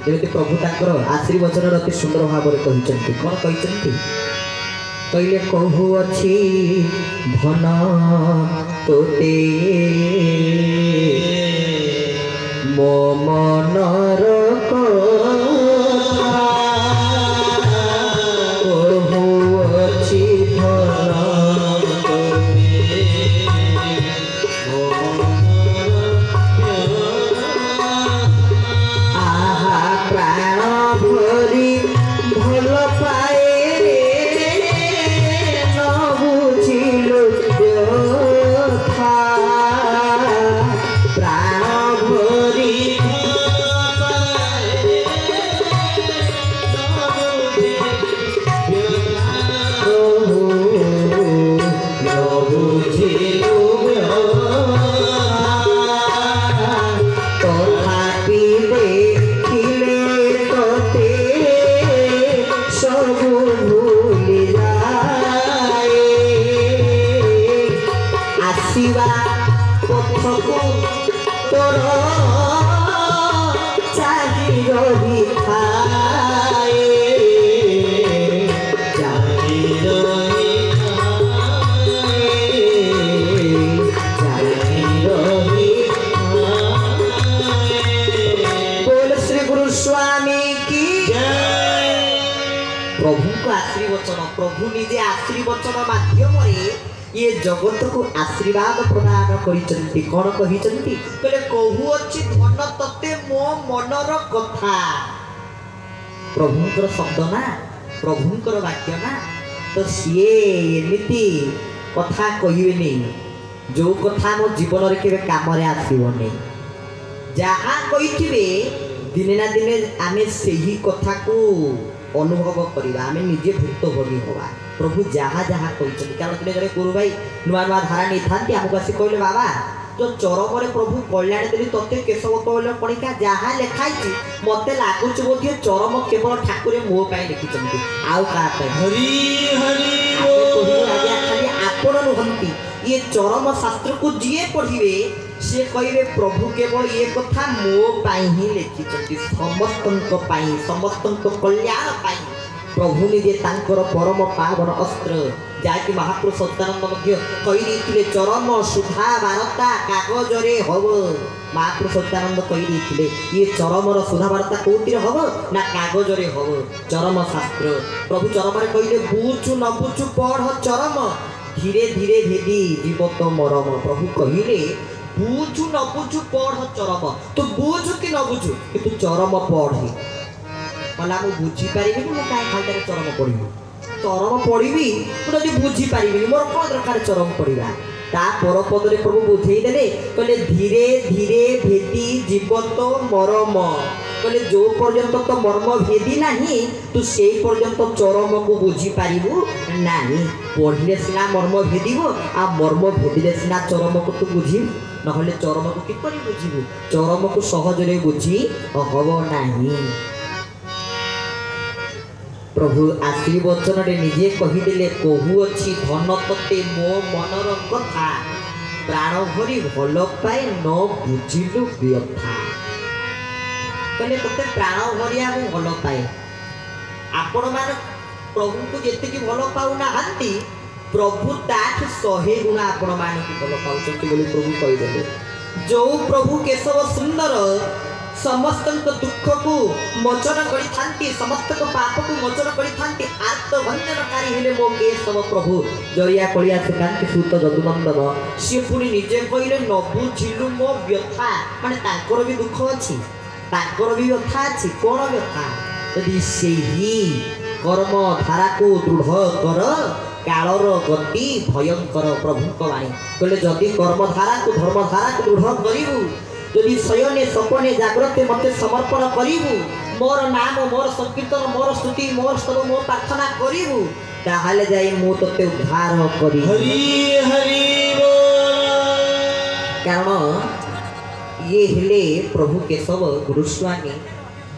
जमी प्रभु ताकर आशीर्वचन अति सुंदर भाव में कहते कौन कहते कहले कहू अच्छी धन तोते मो मनर कथा कहू अच्छी धन प्रभु निजे आशीर्वचन माध्यम ये जगत को आशीर्वाद प्रदान करिसंती कौन कहिसंती कहले कहू अछि धन तते मो मनर कथा प्रभुंकर शब्द ना प्रभुंकर वाक्य ना तो सीए एमिति कथा कहिबेनी जो कथा मो जीवन रे केबे काम रे आसीबोनी जहा कहिथिबे दिने ना दिने आमे सेही कथा को अनुभव करवा आम निजे भुक्तभोगी हवा प्रभु जहाँ जहाँ कहते कारण जड़े गुरु भाई नुआ नुआ धारा नहीं था आमको आस कहले बाबा जो चरम प्रभु कल्याण देवी तोते केशव कौल पणिका जहाँ लिखाई मत लगुच बोधे चरम केवल ठाकुर मो लिखिं आउ क्या खाली आपण नुहंती ये चरम शास्त्र को जी पढ़े से कहे प्रभु केवल ये कथा मो ही लिखिं समस्त कल्याण पाई प्रभु निजे तांकर परम पावन अस्त्र जाकि महापुरुष सत्यानंद कही चरम सुधा वार्ता कागज हम महापुरुष सत्यानंद कही ये चरम सुधा वार्ता कौटी हम ना कागज हम चरम शास्त्र प्रभु चरम कहले बुझु न बुझु पढ़ चरम धीरे धीरे भेदी जीव तो मरम प्रभु कहले बुझु न बुझु पढ़ चरम तो बुझु कि न बुझु कि तू चरम पढ़ कला मु बुझी पारि मु कहीं खाली चरम पढ़ी चरम पढ़ी मुझे बुझी पारि मोर कौन दरकार चरम पढ़ा ता पर पदरे प्रभु बुझेदेले कहले धीरे धीरे भेदी जीवन तो मरम कहले जो पर्यंत तो मर्म भेदी नहीं तू से पर्यंत चरम को बुझी पारिबु नहीं पढ़ले सिना मर्म भेदिबो आ मर्म भेदिले सिना चरम को तू बुझी नहले चरम को किपरि बुझिबु चरम को सहज रे बुझी हबो नहीं प्रभु आशीर्वचन निजे कहीदेले कहू अच्छी धन तते मो मनर कथा प्राण भरी भल पाए न बुझिलु व्यथा कहले तते प्राण भरिया मु भल पाए आपण मान प्रभु को जेतिकी भल पाउ ना हंती प्रभु ताठ 100 गुण आपण मान को भल पाउछंती बोली प्रभु कहिदेले जो प्रभु केशव सुंदर समस्त दुख को मोचन करी समस्त पाप को मोचन करी आत्मभंजनकारी हेले मो केशव प्रभु जरिया कलिया से कांति सूत जदुनंदन सी पुणी निजे कहले न बुझिलु मो व्यथा माने तांकर भी दुख अछि तांकर भी व्यथा अछि कोन व्यथा यदि सेही कर्म धारा को दृढ़ कर कालर गति भयंकर प्रभु को वाणी कहले जदि कर्म धारा को धर्म धारा को दृढ़ करिवु यदि शयने सपने जाग्रते मते समर्पण करिवु मोर नाम मोर संकीर्तन मोर स्तुति मोर स्तव मोर प्रार्थना करिवु ताहाले जाई मु तते उद्धार करी हरि हरि बोल कारण ये हेले प्रभु केशव गुरुस्वामी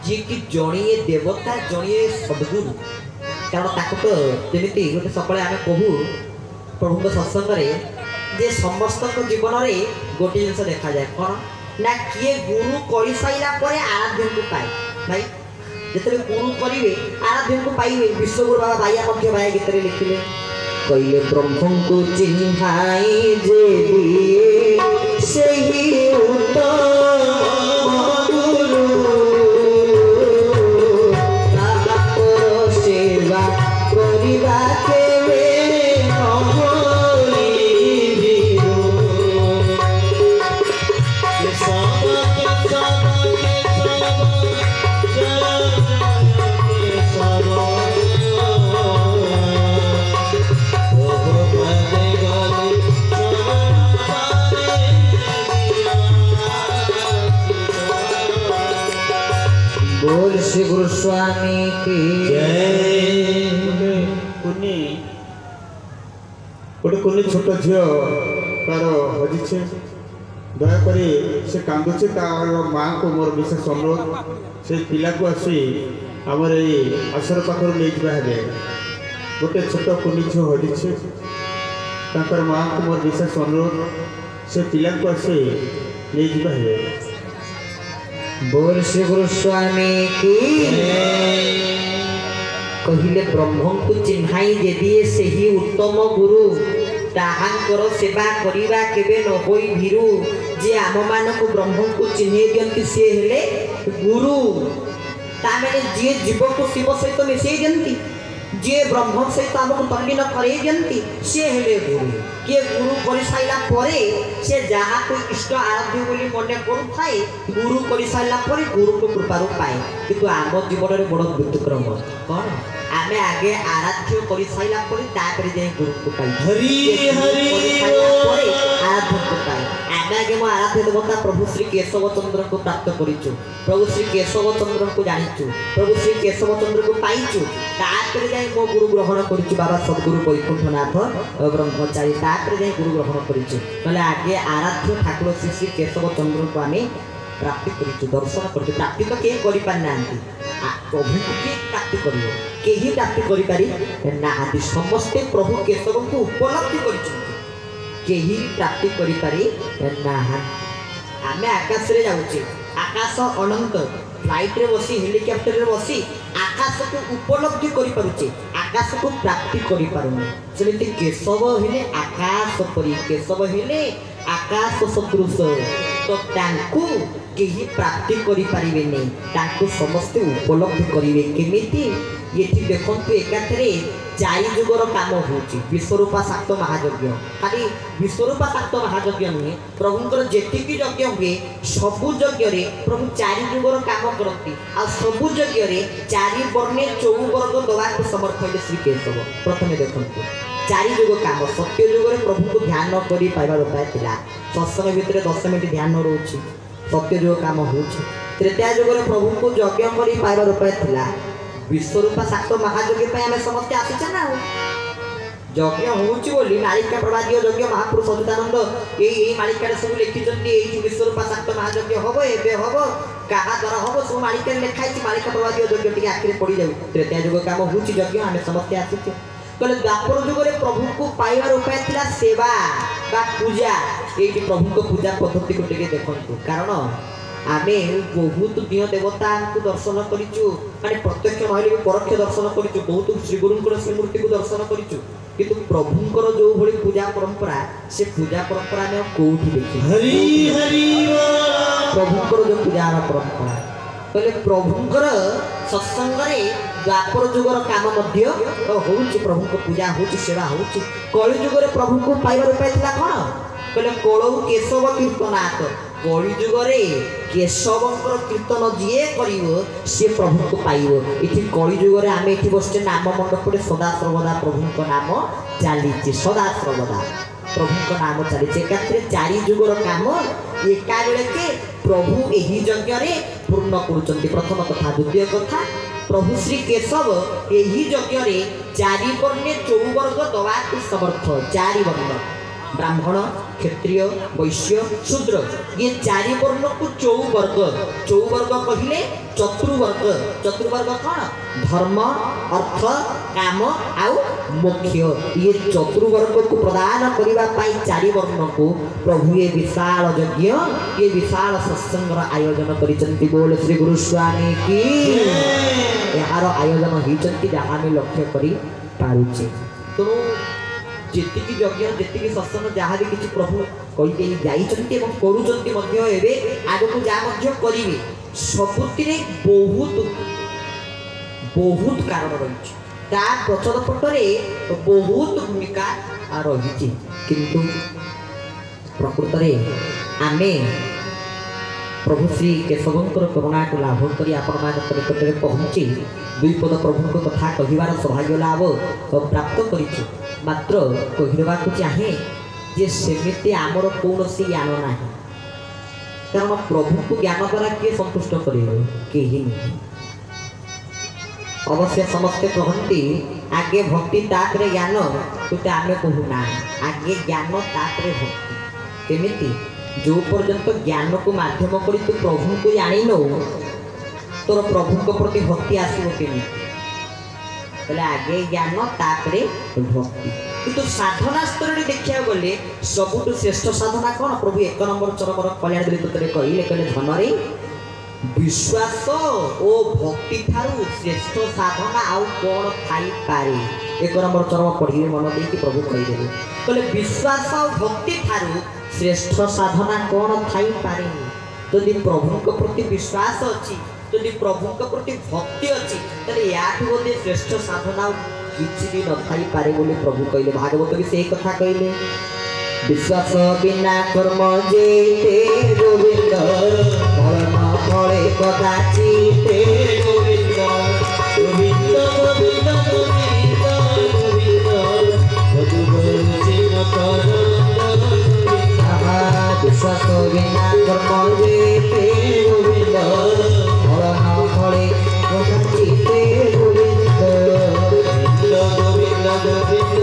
जी की जणिए देवता जणिए सद्गुरु कारण ताको तो जेमिति गोटे सकले आमे कहू प्रभु सत्संग रे जे समस्त जीवन रे गोटे जिंस देखा जाए कौन ना किए गुरु कर सारा आराध्य को पाए भाई जिते गुरु करेंगे आराध्य को पाइबे विश्वगुरु बाबा बाया मध्य बाया गीत लिखिले कहले ब्रह्म को चिन्हाई जे दिए सही उत्तम गुरु तापर सेवा करिबा केवे नहोई भीरू ये बोल श्री गुरु स्वामी की जय। कुनी छोट झील तार हजिछे दयाक से कांदुचे तार माँ को मोर विशेष अनुरोध से पिला को आसी आमर आसर पाखर नहीं जाए गोटे छोट कुनी झील हजिछे ताकर माँ को मोर विशेष अनुरोध से पिला को आसी नहीं जाए। बोल श्री गुरु स्वामी की कहले ब्रह्म को चिन्हाई जे दिए सही उत्तम गुरु ताहांकर सेवा करिबा केबे न होई भीरू जे आम मान को ब्रह्म को चिन्हे दियंती से हेले गुरु तामेले जे जीव को शिव सहित मिसई दियंती जे ब्रह्म सहित आमको तल्लीन करे दियंती से हेले गुरु किए गुरु कर साइला परे से जहाँ को इष्ट आराध्य बोली मने करुथाए गुरु कर साइला परे गुरु को कृपा पाए किंतु आम जीवन में बड़ व्यतिक्रम कौन आम आगे आराध्य कर साइला परे तापर जाए गुरु को पाई हरि हरि आराध्य को पाए आम आगे मो आराध्य देवता प्रभु श्री केशव चंद्र को प्राप्त करिछु प्रभु श्री केशव चंद्र को जानिछु प्रभु श्री केशव चंद्र को पाइछु तापर जाए मो गुरु ग्रहण करिछु बाबा सद्गुरु वैकुंठनाथ ब्रह्मचारी तापर जाए गुरु ग्रहण करिछु नले आगे आराध्य ठाकुर श्री श्री केशव चंद्र को आमे प्राप्ति करिछु दर्शन करिछु प्राप्ति तो के करि पार नांती प्रभु को के प्राप्ति करियो केही प्राप्ति करि पारि नांती समस्ते प्रभु केशव को उपलब्धि करिछु केही प्राप्ति करि पारि नाहा आमे आकाश रे जाउछे आकाश अनंत फ्लाइट रे बसी हेलिकॉप्टर रे बसी आकाश को उपलब्धि करि पारुछे आकाश को प्राप्ति करि पारुने सेमिति केशव हेले आकाश परि केशव हेले आकाश सदृश तो तांकु केही प्राप्ति करि पारिबे नै तांकु समस्त उपलब्धि करिवे केमिति येठी देखंतु एकाथरे चारि जुगर काम होची विश्वरूपा शाक्त महायज्ञ खाली विश्वरूपा शाक्त महायज्ञ नुहे प्रभुंकर जेतिकी यज्ञ हुए सबु यज्ञ रे प्रभु चारि जुगर काम करती आ सबु यज्ञ रे चारि वर्णे चौवर्ग दवा को समर्थ है श्री केशव प्रथमे देखंतु चारि जुग काम सत्य जुग रे प्रभु को ध्यान करी पाइबा उपाय थिला सत्संग भितर 10 मिनिट ध्यान रोची सत्य जुग काम होची तृतीय जुग रे प्रभु को यज्ञ करी पाइबा उपाय थिला विश्वरूपा शाक्त महायज्ञ पे आमे समस्त आसीछ ना यज्ञ होउची बोली मालिका प्रवादी यज्ञ महापुरुष अच्युतानंद एई मालिका सब लिखिचंती एई विश्वरूपा शाक्त महायज्ञ होबो एबे होबो कहा द्वारा होबो सब मालिका लिखाई छी मालिका प्रवादी यज्ञ टिके आखिर पड़ी जाउ तृतीय जुग काम होउची यज्ञ आमे समस्त आसीछ कहले द्वापर जुग रे प्रभु को पाइबार उपाय थिला सेवा बा पूजा एई प्रभु को पूजा पद्धति को टिके देखंतु कारण आमे बहुत दिय देवता को दर्शन करिचु माने प्रत्यक्ष नहले परोक्ष दर्शन करिचु बहुत श्री गुरुंकर श्रीमूर्ति को दर्शन करिचु किंतु प्रभुंकर जो भली पूजा परंपरा से पूजा परंपरा में कोठी देखि हरि हरि प्रभुंकर जो पूजा परंपरा कहले प्रभुंकर सत्संग रे द्वापर जुगर काम मध्य होउची प्रभु को पूजा होउची सेवा होउची कलि जुगर प्रभु को पाइबार उपाय थिला कोन कहले कोळौ केशव कीर्तनाथ कलि जुगरे केशवंकर कीर्तन जीए करिवो से प्रभु को पाइबो इति कलि जुगरे आमे इति बसते नाम मंडप रे सदा सर्वदा प्रभु को नाम चालीची सदा सर्वदा प्रभु को नाम चालीची एकात्रे चारि जुगर काम एका बेले के प्रभु एही यज्ञ रे पूर्ण करूचंती प्रथम कथा द्वितीय कथा प्रभु श्री केशव एही यज्ञ रे चारि वर्णे चौवर्ग दवा को समर्थ चारि वर्ण ब्राह्मण क्षत्रिय वैश्य शूद्र ये चारि वर्ण को चौवर्ग कहले चतुर्वर्ग कौन धर्म अर्थ काम आउ मोक्ष ये चतुर्वर्ग को प्रदान करने चारि वर्ण को प्रभु ये विशाल यज्ञ ये विशाल सत्संग आयोजन करिसंती बोल श्री गुरु स्वामी की यार आयोजन होइसंती जहाँ आम लक्ष्य करि पारुचे तेणु जेतिकी यज्ञ जेतिकी सत्संग जहाँ भी किसी प्रभु कही जाइछंती एवं करूछंती मध्य एबे आगको जा मध्य करिवे सबुतिरे बहुत कारण रही ता प्रचल पटरे बहुत भूमिका रही किंतु प्रकृत में आमे प्रभु श्री केशवंकर करुणा को लाभ कर निकट में पहुँची दुई पद प्रभु कथा कहबार सौभाग्य लाभ प्राप्त कर मात्र कहवा चाहे जे सेमिति आमर कौन ज्ञान ना कारण प्रभु को ज्ञान द्वारा किए संतुष्ट करेंगे कहीं नहीं अवश्य समस्ते कहती आगे भक्ति तापरे ज्ञान तुते आमे कहूना आगे ज्ञान तापरे भक्ति केमिति जो पर्यंत ज्ञान को माध्यम करी तू प्रभु को जानी नो तोर प्रभु को प्रति भक्ति आसो केमिति आगे ज्ञान तापरे भक्ति किंतु साधना स्तर में देखा गले सबुठ श्रेष्ठ साधना कौन प्रभु 1 नंबर चरमर कल्याण दलित कहले धनरे विश्वास ओ भक्ति ठारू श्रेष्ठ साधना आउ कौन थाई पारे 1 नंबर चरम पढ़ी मन देकी प्रभु कहीदेवे कहले विश्वास और भक्ति ठारू श्रेष्ठ साधना कौन थाई पारे जदि प्रभु को प्रति विश्वास अच्छी जदि प्रभु को प्रति भक्ति अच्छी तले याठू बोधे श्रेष्ठ साधना किसी भी न थाई पारे बोले प्रभु कहले भागवत भी से कथा कहले विश्वास बिना कर्म जेते गोविंद फल फले कदाचिते गोविंद गोविंद गोविंद विश्वास बिना कर्म जेते गोविंद फल फले कदाचिते गोविंद गोविंद गोविंद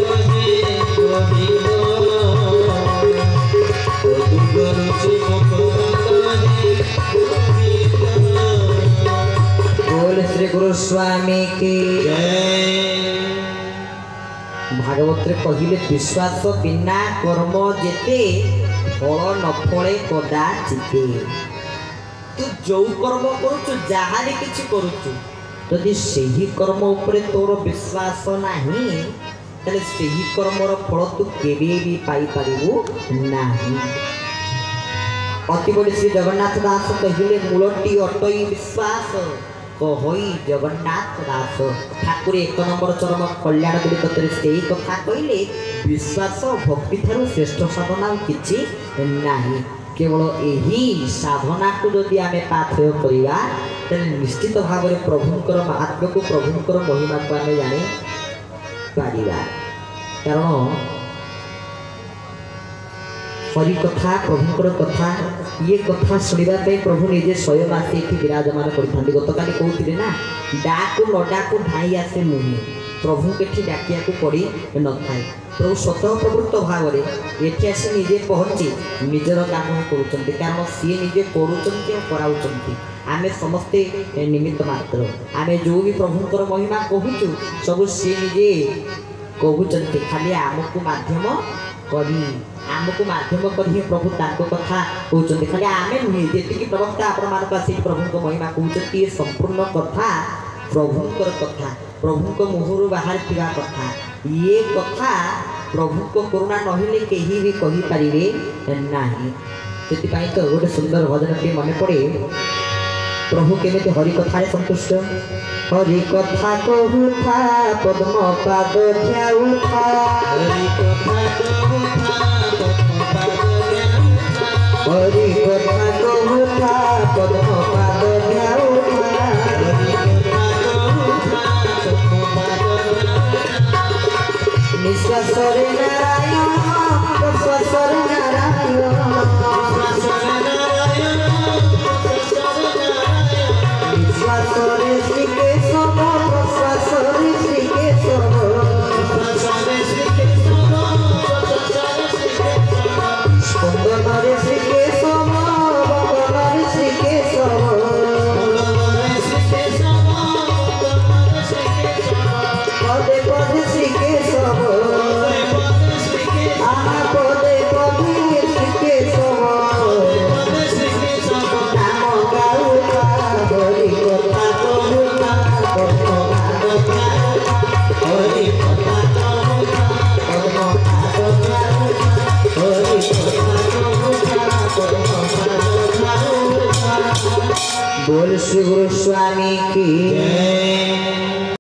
बोल श्री गुरु स्वामी की भागवत कहले विश्वास बिना कर्म जेते फल न फले कदाचिते तू जो कर्म करू जहाँ भी किसी करू जदि सही कर्म उपरे तोर विश्वास नहीं तेरे सही कर्मर फल तू केबे भी पाई पारिबु नहीं अति बड़ी श्री जगन्नाथ दास कहले मूलटी अटई विश्वास कहई जगन्नाथ दास ठाकुर 1 नंबर चरम कल्याण दलित से कथा कहले विश्वास भक्ति ठारू श्रेष्ठ साधना किछि नहीं केवल यही साधना को जदि आम पाथेय करवा तेल निश्चित भाव में प्रभुंकर महात्म्य को प्रभुंकर महिमा को आम जानी पारिबा कारण हरि कथा प्रभुंकर कथा ये कथा शुणा प्रभु निजे स्वयं आसी विराजमान करते गतकाली कहते ना डाकू न डाकू धाई आसे मुहे प्रभु के डाकिया पड़ी न था प्रभु स्वतः प्रवृत्त भाव में ये आसी निजे पहुँची निजर काम करुँच कारण सी निजे कराऊँच आमे समस्ते निमित्त मात्र आमे जो भी प्रभुंकर महिमा कहूँ सब सी निजे कहते खाली आमको माध्यम करी प्रभु ताको कथा कहते खाली आमे नुहे जी प्रवक्ता आपण प्रभु को महिमा कहते ये संपूर्ण कथा प्रभुंकर कथा प्रभु को मुहर बाहर थिबा कथा ये कथा प्रभु को करुणा नहिले केही भी कहि पारिबे नाही सेति तो गोटे सुंदर भजन के मन पड़े प्रभु केमिति हरि कथा संतुष्ट हरि कथा कहूथा पद्म पाद ध्याउथा हरि कथा कहूथा हरि कथा कहूथा पद्म पाद ध्याउथा निश्वास रे नारायण प्रश्वास रे नारायण निश्वास रे श्री केशव प्रश्वास रे श्री केशव बोल श्री गुरु स्वामी की जय।